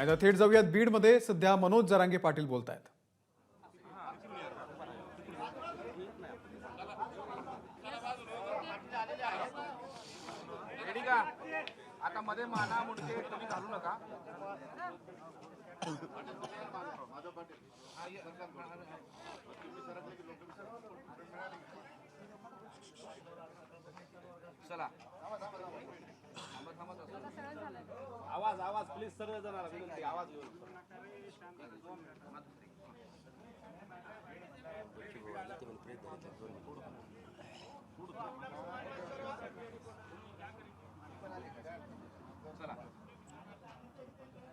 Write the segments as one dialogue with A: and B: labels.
A: आता थेट जाऊयात बीडमध्ये. सध्या मनोज जरांगे पाटील बोलतायत.
B: आता मध्ये माना मुंडके तुम्ही घालू नका. चला आवाज आवाज प्लीज सर्व जणांना विनंती आवाज घेऊन चला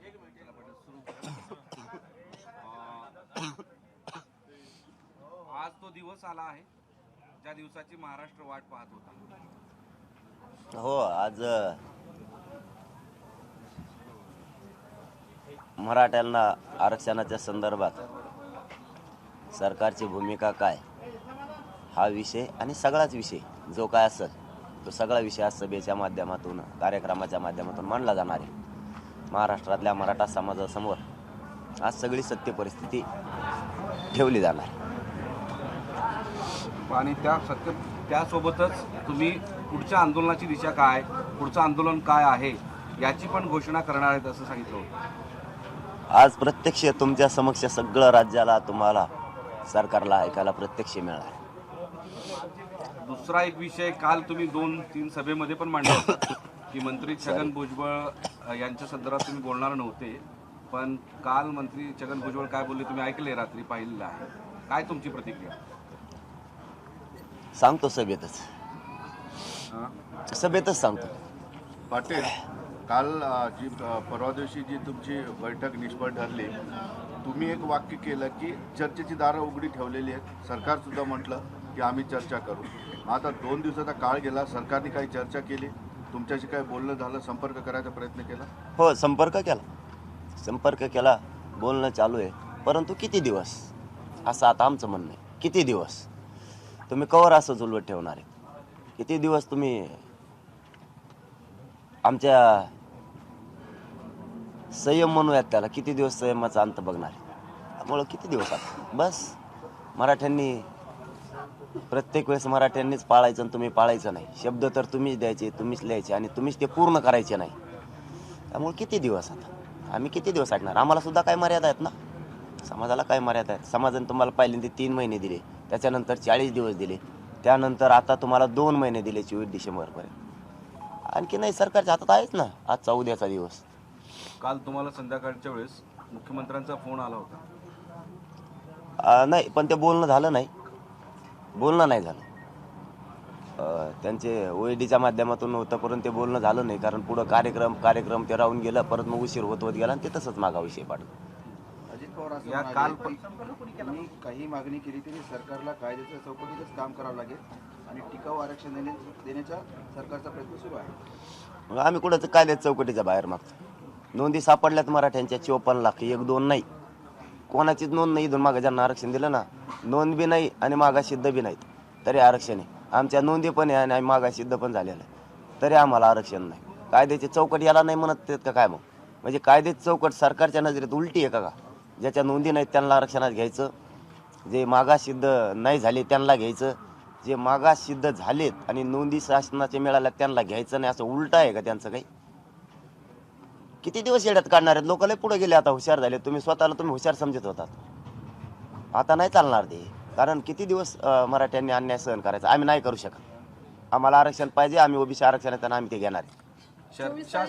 B: एक मिनिट सुरू. आज तो दिवस आला आहे ज्या दिवसाची महाराष्ट्र वाट पाहत होता.
C: हो, आज मराठ्यांना आरक्षणाच्या संदर्भात सरकारची भूमिका काय हा विषय आणि सगळाच विषय जो काय असेल तो सगळा विषय आज सभेच्या माध्यमातून कार्यक्रमाच्या माध्यमातून मांडला जाणार आहे. महाराष्ट्रातल्या मराठा समाजासमोर आज सगळी सत्य परिस्थिती ठेवली जाणार.
B: आणि त्यासोबतच तुम्ही पुढच्या आंदोलनाची दिशा काय, पुढचं आंदोलन काय आहे याची पण घोषणा करणार आहेत असं सांगितलं होतं.
C: आज प्रत्यक्ष तुमच्या समक्ष सगळं राज्याला तुम्हाला सरकारला ऐकायला प्रत्यक्ष मिळणार.
B: दुसरा एक विषय काल तुम्ही 2-3 सभेमध्ये पण मांडला होता की मंत्री छगन भुजबळ यांच्या संदर्भात तुम्ही बोलणार नव्हते, पण काल मंत्री छगन भुजबळ काय बोलले तुम्ही ऐकले, रात्री पाहिलेलं आहे. काय तुमची प्रतिक्रिया?
C: सांगतो सभेतच सांगतो.
D: पाटील, काल परवा दिवशी जी तुमची बैठक निष्फळ ठरली, तुम्ही एक वाक्य केलं की चर्चेची दारं उघडी ठेवलेली आहेत. सरकारसुद्धा म्हटलं की आम्ही चर्चा करू. आता 2 दिवसाचा काळ गेला, सरकारने काही चर्चा केली, तुमच्याशी काही बोलणं झालं, संपर्क करायचा प्रयत्न केला?
C: हो, संपर्क केला, बोलणं चालू आहे. परंतु किती दिवस असं आता आमचं म्हणणं आहे. किती दिवस तुम्ही कवर असं जुलवत ठेवणार आहे? किती दिवस तुम्ही आमच्या संयम म्हणूयात त्याला, किती दिवस संयमाचा अंत बघणार आहे? त्यामुळं किती दिवस आता बस. मराठ्यांनी प्रत्येक वेळेस मराठ्यांनीच पाळायचं आणि तुम्ही पाळायचं नाही. शब्द तर तुम्हीच द्यायचे, तुम्हीच लिहायचे आणि तुम्हीच ते पूर्ण करायचे नाही. त्यामुळे किती दिवस आता आम्ही किती दिवस ऐकणार? आम्हाला सुद्धा काय मर्यादा आहेत ना, समाजाला काय मर्यादा आहेत. समाजाने तुम्हाला पहिल्यांदा 3 महिने दिले, त्याच्यानंतर 40 दिवस दिले, त्यानंतर आता तुम्हाला 2 महिने दिले 24 डिसेंबरपर्यंत. आणखी नाही, सरकारच्या हातात आहेच ना आजचा उद्याचा दिवस.
B: काल तुम्हाला संध्याकाळच्या वेळेस मुख्यमंत्र्यांचा फोन आला होता?
C: नाही, पण ते बोलणं नाही झालं. त्यांचे OEDच्या माध्यमातून होतं, परंतु ते बोलणं झालं नाही. कारण पुढं कार्यक्रम ते राहून गेलं, परत मग उशीर होत गेला आणि ते तसंच मागा विषय पाडलं.
E: अजित पवार असं
B: या
E: म्हणाले की तुम्ही काही मागणी केली तरी सरकारला कायद्याच्या चौकटीतच काम करावं लागेल आणि टिकाऊ आरक्षण देण्याचा सरकारचा प्रयत्न सुरू आहे.
C: मग आम्ही कुठं कायद्याच्या चौकटीच्या बाहेर मागतो? नोंदी सापडल्यात मराठ्यांच्या 54 लाख, 1-2 नाही. कोणाचीच नोंद नाही. इथून मागं ज्यांना आरक्षण दिलं ना, नोंद बी नाही आणि मागा सिद्ध बी नाहीत, तरी आरक्षण आहे. आमच्या नोंदी पण आहे आणि मागा सिद्ध पण झालेलं आहे, तरी आम्हाला आरक्षण नाही. कायद्याची चौकट याला नाही म्हणत का काय? मग म्हणजे कायद्याची चौकट सरकारच्या नजरेत उलटी आहे का? ज्याच्या नोंदी नाहीत त्यांना आरक्षणात घ्यायचं, जे मागास सिद्ध नाही झाले त्यांना घ्यायचं, जे मागास सिद्ध झालेत आणि नोंदी शासनाचे मिळाल्या त्यांना घ्यायचं नाही, असं उलट आहे का त्यांचं काही? किती दिवस येड्यात काढणार आहेत? लोक लय पुढे गेले, आता हुशार झाले. तुम्ही स्वतःला हुशार समजत होतात, आता नाही चालणार ते. कारण किती दिवस मराठ्यांनी अन्याय सहन करायचा? आम्ही नाही करू शकत. आम्हाला आरक्षण पाहिजे, आम्ही OBC आरक्षण आहे, आम्ही ते घेणार आहे.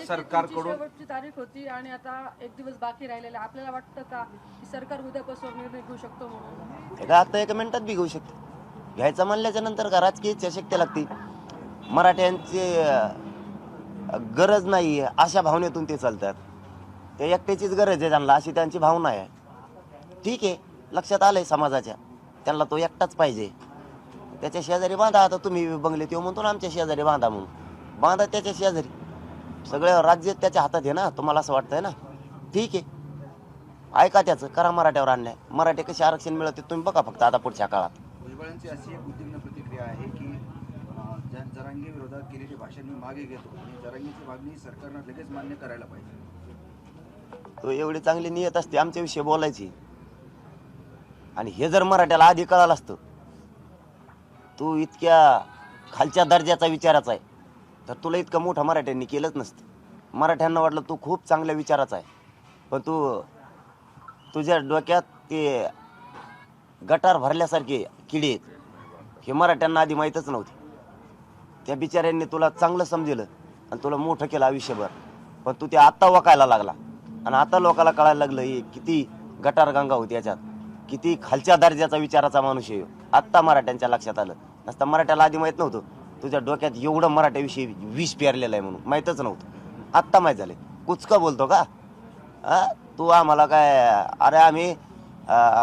B: सरकारकडून
F: शेवटची तारीख होती आणि आता 1 दिवस बाकी राहिलेला. आपल्याला वाटतं का की सरकार उद्यापासून निर्णय घेऊ शकतो म्हणून?
C: का आता 1 मिनिटात बी घेऊ शकते. घ्यायचं म्हणल्याच्या नंतर का राजकीय इच्छाशक्ती लागते? मराठ्यांची गरज नाही अशा भावनेतून ते चालतात. ते एकट्याचीच गरज आहे त्यांना, अशी त्यांची भावना आहे. ठीक आहे, लक्षात आलंय समाजाच्या, त्यांना तो एकटाच पाहिजे. त्याच्या शेजारी बांधा. आता तुम्ही बंगले तो म्हणतो ना आमच्या शेजारी बांधा, म्हणून बांधा त्याच्या शेजारी. सगळं राज्य त्याच्या हातात आहे ना, तुम्हाला असं वाटतंय ना? ठीक आहे, ऐका त्याचं, करा मराठ्यावर अन्याय. मराठी कशी आरक्षण मिळते तुम्ही बघा फक्त आता पुढच्या काळात.
E: भुजबळांची अशी एक उद्विग्न प्रतिक्रिया आहे की जरांगे विरोधात केलेली भाषण मी मागे घेतो आणि जरांगेची मागणी सरकारनं लगेच मान्य करायला पाहिजे.
C: तो एवढी चांगली नियत असते आमच्याविषयी बोलायची, आणि हे जर मराठ्याला आधी कळालं असतं तू इतक्या खालच्या दर्जाचा विचाराचा आहे तर तुला इतकं मोठं मराठ्यांनी केलंच नसतं. मराठ्यांना वाटलं तू खूप चांगल्या विचाराचा आहे, पण तुझ्या डोक्यात ते गटार भरल्यासारखे किडे आहेत हे मराठ्यांना आधी माहीतच नव्हते. त्या बिचाऱ्यांनी तुला चांगलं समजलं आणि तुला मोठं केलं आयुष्यभर, पण तू ते आत्ता वकायला लागला आणि आता लोकांना कळायला लागलं हे किती गटारगंगा होती याच्यात, किती खालच्या दर्जाचा विचाराचा माणूस आहे. आत्ता मराठ्यांच्या लक्षात आलं, नसतं मराठ्याला आधी माहीत नव्हतं तुझ्या डोक्यात एवढं मराठ्याविषयी विष पेरलेलं आहे म्हणून माहीतच नव्हतं. आत्ता माहीत झालं. कुचकं बोलतो का तू आम्हाला काय? अरे आम्ही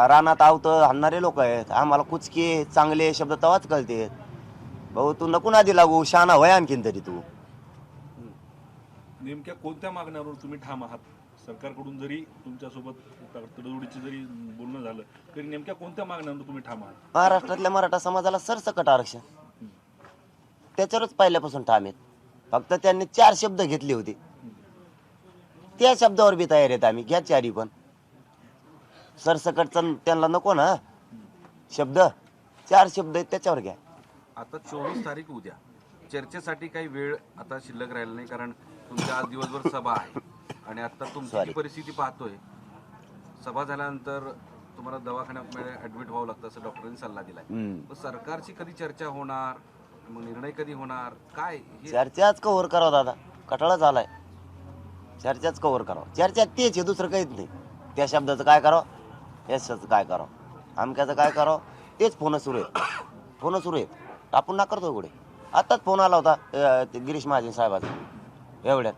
C: रानात आवत हाणणारे लोक आहेत, आम्हाला कुचके चांगले शब्द तवाच कळते. भाऊ तू नको आधी लागू, शहाणा होय आणखीन तरी तू.
G: नेमक्या कोणत्या मागण्यावर तुम्ही ठाम आहात? सरकारकडून जरी तुमच्यासोबत तडजोडीची जरी बोलणं झालं तरी नेमक्या कोणत्या मागण्यावर तुम्ही ठाम आहात?
C: महाराष्ट्रातल्या मराठा समाजाला सरसकट आरक्षण, त्याच्यावरच पहिल्यापासून ठाम आहेत. फक्त त्यांनी 4 शब्द घेतले होते, त्या शब्दावर बी तयार आहेत आम्ही. घ्या 4ही पण. सरसकटचा त्यांना नको ना शब्द, 4 शब्द आहेत त्याच्यावर घ्या.
B: आता 24 तारीख उद्या चर्चेसाठी काही वेळ आता शिल्लक राहिला नाही, कारण तुमच्या आज दिवसभर सभा आहे आणि आता तुमची जी परिस्थिती पाहतोय, सभा झाल्यानंतर तुम्हाला दवाखान्यात ऍडमिट व्हावं लागतं असं डॉक्टरांनी सल्ला दिलाय. मग सरकारची कधी चर्चा होणार, मग निर्णय कधी होणार, काय
C: चर्चाच कव्हर करावं दादा, कटाळा झालाय. चर्चाच कव्हर करावं, चर्चा तेच आहे, दुसरं काहीच नाही. त्या शब्दाचं काय करावं, याचं काय करावं, आमक्याचं काय करावं, तेच फोन सुरू आहेत. फोन सुरू आहेत, आपण ना करतो कुठे. आताच फोन आला होता गिरीश महाजन साहेबाचा एवढ्यात.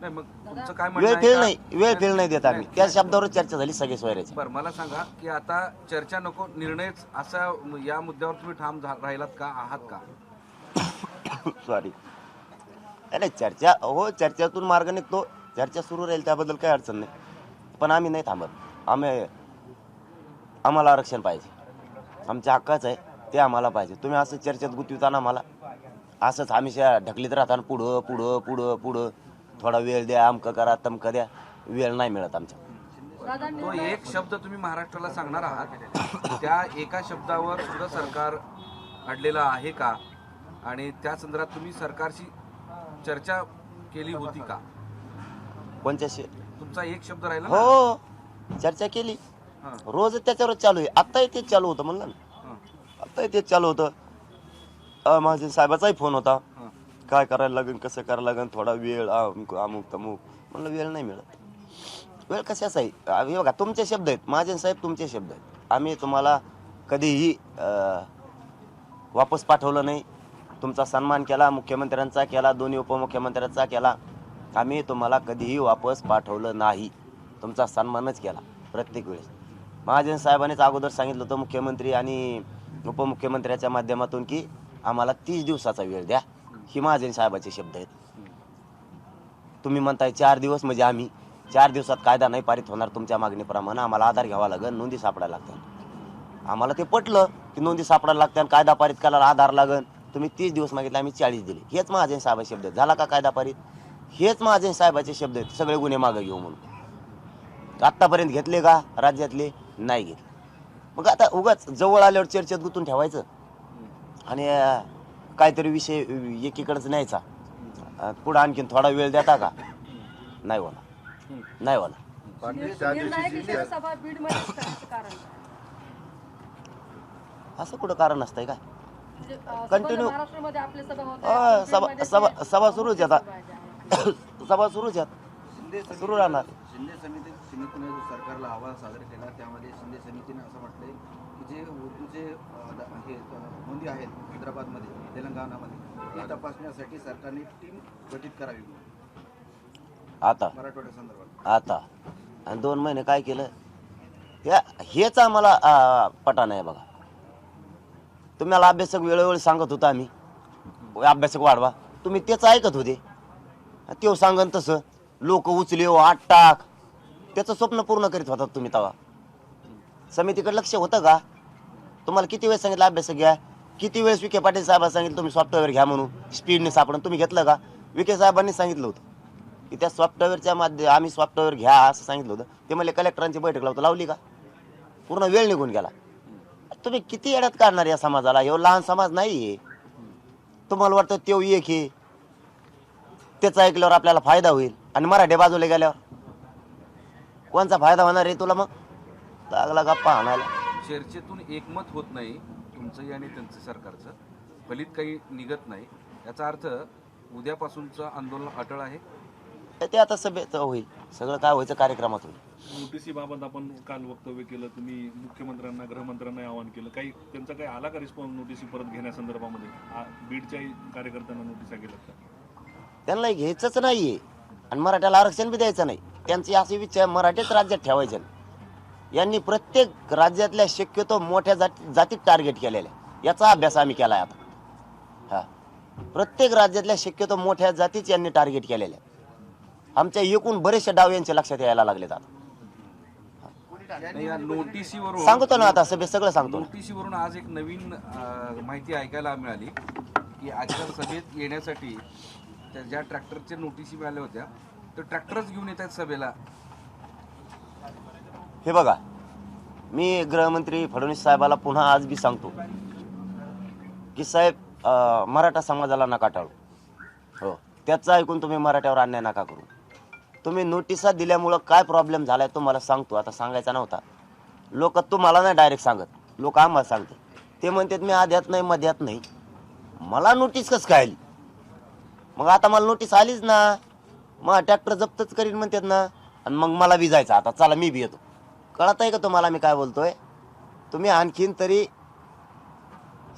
B: नाही मग तुमचं काय
C: वेळ फेल नाही देत आम्ही. त्या शब्दावर चर्चा झाली सगळे सोयऱ्याची.
B: बरं मला सांगा की आता चर्चा नको निर्णयच असा या मुद्द्यावर तुम्ही ठाम राहिलात का, आहात का?
C: सॉरी, अरे चर्चा हो, चर्चेतून मार्ग निघतो, चर्चा सुरू राहील त्याबद्दल काही अडचण नाही. पण आम्ही नाही थांबत. आम्हाला आरक्षण पाहिजे, आमच्या हक्काचं आहे ते आम्हाला पाहिजे. तुम्ही असं चर्चेत गुंतविताना आम्हाला असंच हमेशा ढकलीत राहताना पुढं पुढं पुढं पुढं, थोडा वेळ द्या, अमकं करा तमकं द्या, वेळ नाही मिळत आमच्या.
B: तो एक शब्द तुम्ही महाराष्ट्राला सांगणार आहात, त्या एका शब्दावर सुद्धा सरकार अडलेलं आहे का? आणि त्या संदर्भात तुम्ही सरकारशी चर्चा केली होती का?
C: कोणत्याशी?
B: तुमचा एक शब्द राहिला ना?
C: हो, चर्चा केली. रोज त्याच्यावर चालू आहे. आत्ताही तेच चालू होतं म्हणलं ना, आत्ताही तेच चालू होतं. माझ्या साहेबाचाही फोन होता, काय करायला लागेल, कसं करायला लागेल, थोडा वेळ, अमुक तमुक. म्हणलं वेळ नाही मिळत. वेळ कशाचा आहे? हे बघा, तुमचे शब्द आहेत महाजन साहेब, तुमचे शब्द आहेत. आम्ही तुम्हाला कधीही वापस पाठवलं नाही. तुमचा सन्मान केला, मुख्यमंत्र्यांचा केला, दोन्ही उपमुख्यमंत्र्यांचा केला. आम्ही तुम्हाला कधीही वापस पाठवलं नाही, तुमचा सन्मानच केला प्रत्येक वेळेस. महाजन साहेबांनीच अगोदर सांगितलं होतं मुख्यमंत्री आणि उपमुख्यमंत्र्याच्या माध्यमातून की आम्हाला 30 दिवसाचा वेळ द्या. ही महाजन साहेबाचे शब्द आहेत. तुम्ही म्हणताय 4 दिवस, म्हणजे आम्ही 4 दिवसात कायदा नाही पारित होणार तुमच्या मागणीप्रमाणे, आम्हाला आधार घ्यावा लागेल, नोंदी सापडायला लागतात. आम्हाला ते पटलं की नोंदी सापडायला लागतात, कायदा पारित करायला आधार लागेल. तुम्ही 30 दिवस मागितले, आम्ही 40 दिले. हेच महाजन साहेबाचे शब्द आहेत. झाला का कायदा पारित? हेच महाजन साहेबाचे शब्द आहेत. सगळे गुन्हे मागे घेऊ म्हणून आत्तापर्यंत घेतले का राज्यातले? नाही घेतले. मग आता उगाच जवळ आल्यावर चर्चेत गुंतून ठेवायचं आणि काहीतरी विषय एकीकडेच न्यायचा. पुढे आणखीन थोडा वेळ देता का? नाही होणार, नाही होणार.
F: निर्णायक सभा बीडमध्ये करायचं कारण काय?
C: असं कुठं कारण असतंय का?
F: म्हणजे
C: कंटिन्यू
F: महाराष्ट्रामध्ये आपल्या सभा होत्या,
C: सभा सुरूच आहेत. सभा सुरूच आहेत, सुरू राहणार.
E: शिंदे समितीने जो सरकारला अहवाल सादर केला त्यामध्ये शिंदे समितीने असं म्हटलंय की जे उर्दूचे हे नोंदी आहेत हैदराबादमध्ये, तेलंगणामध्ये, ते तपासण्यासाठी सरकारने टीम गठीत करावी
C: आता
E: मराठवाड्यासंदर्भात.
C: आता आणि 2 महिने काय केलं? हेच आम्हाला पटा नाही बघा. तुम्हाला अभ्यासक वेळोवेळी सांगत होता आम्ही अभ्यासक वाढवा, तुम्ही तेच ऐकत होते. तेव्हा सांगन तसं लोक उचले आठ टाक, त्याचं स्वप्न पूर्ण करीत होता तुम्ही. तेव्हा समितीकडे लक्ष होतं का? तुम्हाला किती वेळ सांगितलं अभ्यासक घ्या? किती वेळेस विखे पाटील साहेबांनी सांगितलं तुम्ही सॉफ्टवेअर घ्या म्हणून, स्पीडने सापडून. तुम्ही घेतलं का? विखे साहेबांनी सांगितलं होतं. की त्या सॉफ्टवेअरच्या आम्ही सॉफ्टवेअर घ्या असं सांगितलं होतं. ते म्हणले कलेक्टरांची बैठक लावतो. लावली का? पूर्ण वेळ निघून गेला. तुम्ही किती येड्यात काढणार या समाजाला? हे लहान समाज नाही. तुम्हाला वाटतं तो एक आहे, त्याचं ऐकल्यावर आपल्याला फायदा होईल, आणि मराठी बाजूला गेल्यावर कोणचा फायदा होणार आहे तुला? मग लागला गप्पा आणायला.
B: चर्चेतून एकमत होत नाही तुमचंही आणि त्यांचं सरकारचं, फलित काही निघत नाही, याचा अर्थ उद्यापासूनचं आंदोलन अटळ आहे.
C: ते आता सभेत होईल, सगळं काय व्हायचं कार्यक्रमात होईल.
G: नोटीसीबाबत आपण काल वक्तव्य केलं, तुम्ही मुख्यमंत्र्यांना गृहमंत्र्यांना आवाहन केलं, काही त्यांचा काही आला का रिस्पॉन्स नोटीसी परत घेण्यासंदर्भामध्ये? बीडच्याही कार्यकर्त्यांना नोटिसा गेल्या का?
C: त्यांना घ्यायचंच नाहीये आणि मराठ्याला आरक्षण बी द्यायचं नाही. त्यांची अशी इच्छा आहे मराठीच राज्यात ठेवायचे. यांनी प्रत्येक राज्यातल्या शक्यतो मोठ्या जातीत टार्गेट केलेल्या, याचा अभ्यास आम्ही केलाय आता. हा, प्रत्येक राज्यातल्या शक्यतो मोठ्या जातीच यांनी टार्गेट केलेल्या. आमच्या एकूण बरेचसे डाव यांच्या लक्षात यायला लागलेत आता.
B: नाही, या नोटीसीवरून
C: सांगतो ना आता सभेत सगळं सांगतो.
B: नोटीसीवरून आज एक नवीन माहिती ऐकायला मिळाली की आचारसभेत येण्यासाठी ज्या ट्रॅक्टरच्या नोटीसी मिळाल्या होत्या तर ट्रॅक्टरच घेऊन येत आहेत सभेला.
C: हे बघा, मी गृहमंत्री फडणवीस साहेबाला पुन्हा आज बी सांगतो की साहेब मराठा समाजाला नका टाळू. हो, त्याचं ऐकून तुम्ही मराठ्यावर अन्याय नका करू. तुम्ही नोटिसा दिल्यामुळं काय प्रॉब्लेम झालाय तुम्हाला सांगतो. आता सांगायचा नव्हता. लोक तुम्हाला नाही डायरेक्ट सांगत, लोक आम्हाला सांगते. ते म्हणतात मी आध्यात नाही मध्यात नाही. मला नोटीस कसं काय आली? मग आता मला नोटीस आलीच ना, मग ट्रॅक्टर जप्तच करीन म्हणतात ना, आणि मग मला बी जायचं. आता चला मी बी येतो. कळत आहे का तुम्हाला मी काय बोलतोय? तुम्ही आणखीन तरी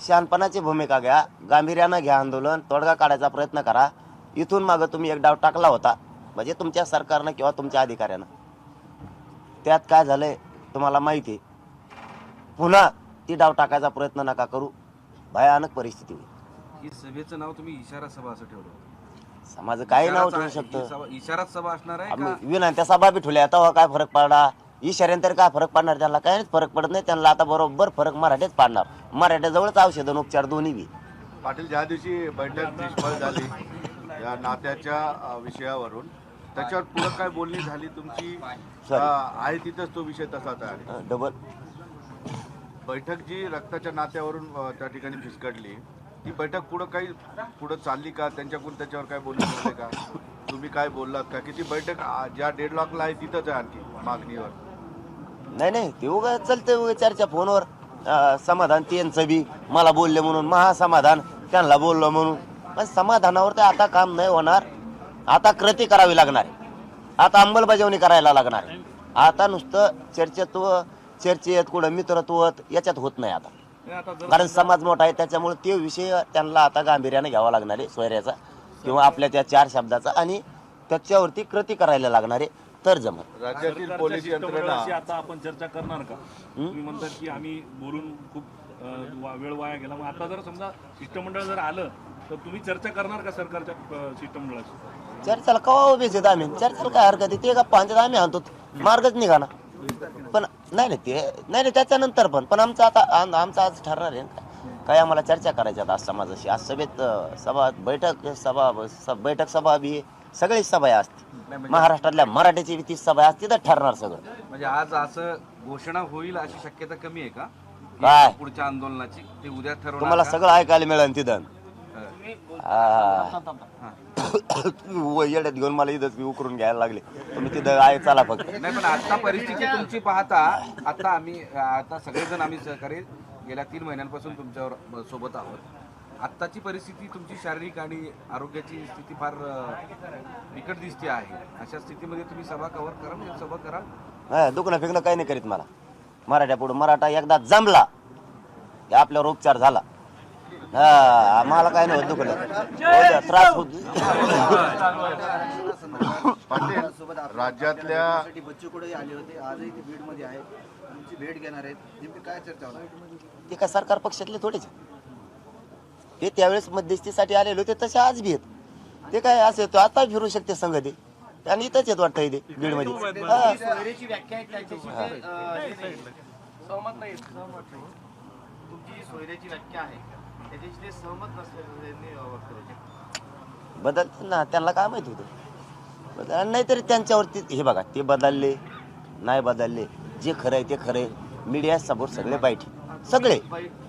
C: शहाणपणाची भूमिका घ्या, गांभीर्यानं घ्या आंदोलन, तोडगा काढायचा प्रयत्न करा. इथून मागं तुम्ही एक डाव टाकला होता, म्हणजे तुमच्या सरकारनं किंवा तुमच्या अधिकाऱ्यानं. त्यात काय झालंय तुम्हाला माहिती आहे. पुन्हा ती डाव टाकायचा प्रयत्न नका करू, भयानक परिस्थिती होईल.
B: ही सभेचं नाव तुम्ही इशारा सभा असं ठेवलं.
C: समाज काही नाव ठेवू शकतं.
B: इशारा सभा असणार आहे का?
C: आम्ही विनंत्या सभा बी ठेवल्या, तेव्हा काय फरक पडला? इशाऱ्यानं तरी काय फरक पडणार? त्यांना काय फरक पडत नाही. त्यांना आता बरोबर फरक मराठीच पाडणार. मराठ्याजवळच औषध आणि उपचार दोन्ही बी.
D: पाटील, ज्या दिवशी बैठक निष्फळ झाली या नात्याच्या विषयावरून, त्याच्यावर पुढे काय बोलणी झाली तुमची? आहे तिथंच तो विषय तसाच आहे.
C: डबल
D: बैठक जी रक्ताच्या नात्यावरून त्या ठिकाणी फिसकटली, ती बैठक पुढं चालली का? त्यांच्याकडून त्याच्यावर काय बोलणं झालं का? तुम्ही काय बोललात का? किती बैठक ज्या डेडलॉकला आहे तिथंच आहे आणखी मागणीवर?
C: नाही, ते उगा चलते उगा चर्चा फोनवर. समाधान त्यांचं बी, मला बोलले म्हणून महासमाधान, त्यांना बोललो म्हणून. पण समाधानावर तर आता काम नाही होणार. आता कृती करावी लागणार आहे. आता अंमलबजावणी करायला लागणार आहे. आता नुसतं चर्चेत कुठं मित्रत्व याच्यात होत नाही आता. कारण समाज मोठा आहे, त्याच्यामुळे ते विषय त्यांना आता गांभीर्याने घ्यावा लागणार आहे, सोयऱ्याचा किंवा आपल्या त्या 4 शब्दाचा, आणि त्याच्यावरती कृती करायला लागणार आहे तर जमत.
D: राज्यातील पोलीस यंत्रणा
G: आता आपण चर्चा करणार का? तुम्ही म्हणतात की आम्ही बोलून खूप वेळ वाया गेला. मग आता जर समजा शिष्टमंडळ जर आलं तर तुम्ही चर्चा करणार का सरकारच्या शिष्टमंडळाशी?
C: चर्चेला कवा उभेच आहेत आम्ही? चर्चेला काय हरकत आहे? ते गप्पा आणतात, आम्ही आणतो, मार्गच निघाना. पण नाही त्याच्यानंतर पण आमचं आता आमचं आज ठरणार आहे काय आम्हाला चर्चा करायच्या आज समाजाशी. आज सभेत बैठक सभा बी सगळीच सभा असते. महाराष्ट्रातल्या मराठीची बी 30 सभा असते, तर ठरणार सगळं.
B: म्हणजे आज असं घोषणा होईल अशी शक्यता कमी आहे का
C: काय
B: पुढच्या आंदोलनाची? ते उद्या ठरवणार
C: तुम्हाला
B: का?
C: सगळं ऐकायला मिळेल तिथं. येड्यात घेऊन मला इथंच उकरून घ्यायला लागले तुम्ही. तिथं आहे चला फक्त.
B: नाही, पण आता परिस्थिती तुमची पाहता, आता सगळेजण आम्ही सहकारी गेल्या 3 महिन्यांपासून तुमच्यावर सोबत आहोत. आत्ताची परिस्थिती तुमची शारीरिक आणि आरोग्याची स्थिती फार बिकट दिसते आहे. अशा स्थितीमध्ये तुम्ही सभा करा.
C: दुखणं फिकणं काही नाही करीत मला. मराठ्या पुढे मराठा एकदा जमला की आपल्यावर उपचार झाला. मला काय नाही होत दुखणं, त्रास होत.
D: पाटील, राज्यातल्या
E: बच्चू कडे आले होते, आजही ते बीडमध्ये आहेत, तुमची भेट घेणार आहेत, नेमकी काय चर्चा होणार?
C: ते काय सरकार पक्षातले थोडेच. ते त्यावेळेस मध्यस्थीसाठी आलेले होते, तसे आज बी आहेत. ते काय असे तो आता फिरू शकते संघ ते, आणि इथंच येत वाटतं इथे बीडमध्ये.
H: सोयरेची व्याख्या आहे त्याच्याशी सहमत नाही. तुमची सोयरेची व्याख्या आहे त्याच्याशी ते सहमत नसल्याचं त्यांनी वक्तव्य केलं.
C: बदल ना, त्यांना काय माहित होतं. नाहीतरी त्यांच्यावरती हे बघा, ते बदलले नाही बदलले, जे खरं आहे ते खरं आहे. मीडिया समोर सगळे बाईट सगळे.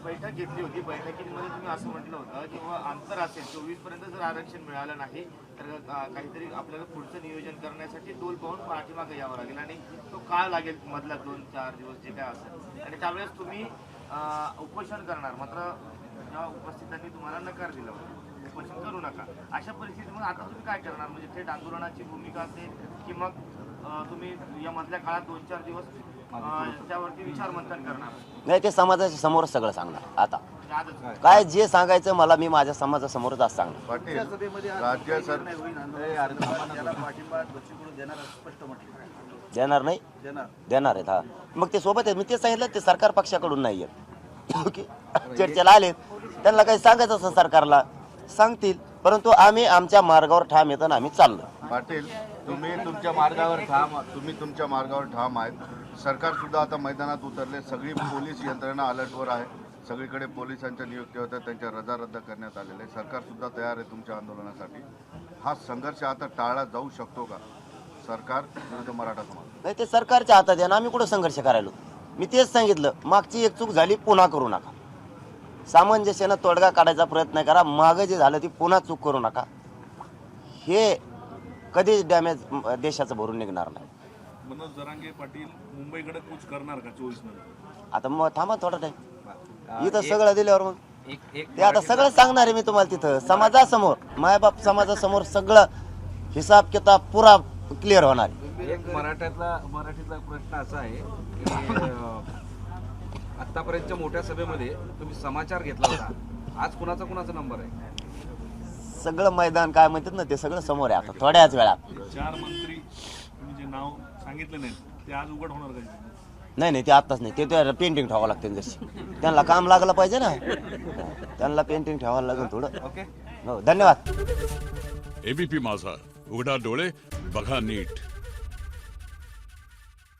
H: बैठक घेतली होती. बैठकीमध्ये तुम्ही असं म्हटलं होतं की बाबा अंतर असेल 24 पर्यंत जर आरक्षण मिळालं नाही तर काहीतरी आपल्याला पुढचं नियोजन करण्यासाठी टोल पाहून पाठीमागे यावं लागेल आणि तो काळ लागेल मधला 2-4 दिवस जे काय असेल आणि त्यावेळेस तुम्ही उपोषण करणार. मात्र जेव्हा उपस्थितांनी तुम्हाला नकार दिला होता उपोषण करू नका, अशा परिस्थितीमध्ये आता तुम्ही काय करणार? म्हणजे थेट आंदोलनाची भूमिका असेल की मग तुम्ही या मधल्या काळात 2-4 दिवस त्यावरती विचार मंथन करणार?
C: नाही, ते समाजाच्या समोर सगळं सांगणार. आता
H: आजच
C: काय जे सांगायचं मला, मी माझ्या समाजासमोरच आज सांगणार.
D: पाटील
E: सभेमध्ये
D: राज्य सर
E: निर्णय होईल आंदोलन त्याला पाठिंबा बच्चू कडू देणार असं स्पष्ट म्हटलं.
C: देणार नाही, देणार आहेत. हा, मग ते सोबत आहेत. मी ते सांगितलं, ते सरकार पक्षाकडून नाही येत. ओके, चर्चेला आलेत, त्यांना काही सांगायचं असं सरकारला सांगतील, परंतु आम्ही आमच्या मार्गावर ठाम येतो आणि आम्ही चाललो.
D: पाटील तुम्ही तुमच्या मार्गावर ठाम आहेत. सरकार सुद्धा आता मैदानात उतरले. सगळी पोलीस यंत्रणा अलर्टवर आहे. सगळीकडे पोलिसांच्या नियुक्ती होत्या, त्यांच्या रजा रद्द करण्यात आलेल्या आहे. सरकार सुद्धा तयार आहे तुमच्या आंदोलनासाठी. हा संघर्ष आता टाळला जाऊ शकतो का? सरकार विरुद्ध मराठा समाज.
C: नाही, ते सरकारच्या हातात आहे ना, आम्ही कुठं संघर्ष करायलो. मी तेच सांगितलं, मागची एक चूक झाली पुन्हा करू नका. सामंजस्यानं तोडगा काढायचा प्रयत्न करा. मागं जे झालं ती पुन्हा चूक करू नका. हे कधीच डॅमेज देशाचं भरून निघणार नाही.
G: मनोज जरांगे पाटील मुंबईकडे कूच करणार का 24 नंतर?
C: आता मग थांबा थोडा टाइम. इथं सगळं दिल्यावर मग ते आता सगळं सांगणार आहे मी तुम्हाला. तिथं समाजासमोर, मायबाप समाजासमोर सगळं हिसाब किताब पुरा क्लिअर होणार आहे.
B: एक मराठीतला प्रश्न असा आहे की आतापर्यंतच्या मोठ्या सभेमध्ये तुम्ही समाचार घेतला होता, आज कुणाचा नंबर आहे?
C: सगळं मैदान काय म्हणतात ना, ते सगळं समोर आहे आता थोड्याच वेळात.
G: 4 मंत्री तुम्ही जे नाव सांगितलं नाही ते आज उघड होणार का?
C: नाही, ते आत्ताच नाही. ते पेंटिंग ठेवावं लागतं जशी. त्यांना काम लागलं पाहिजे ना, त्यांना पेंटिंग ठेवायला लागेल थोडं.
B: ओके,
C: हो, धन्यवाद.
I: एबीपी माझा, उघडा डोळे बघा नीट.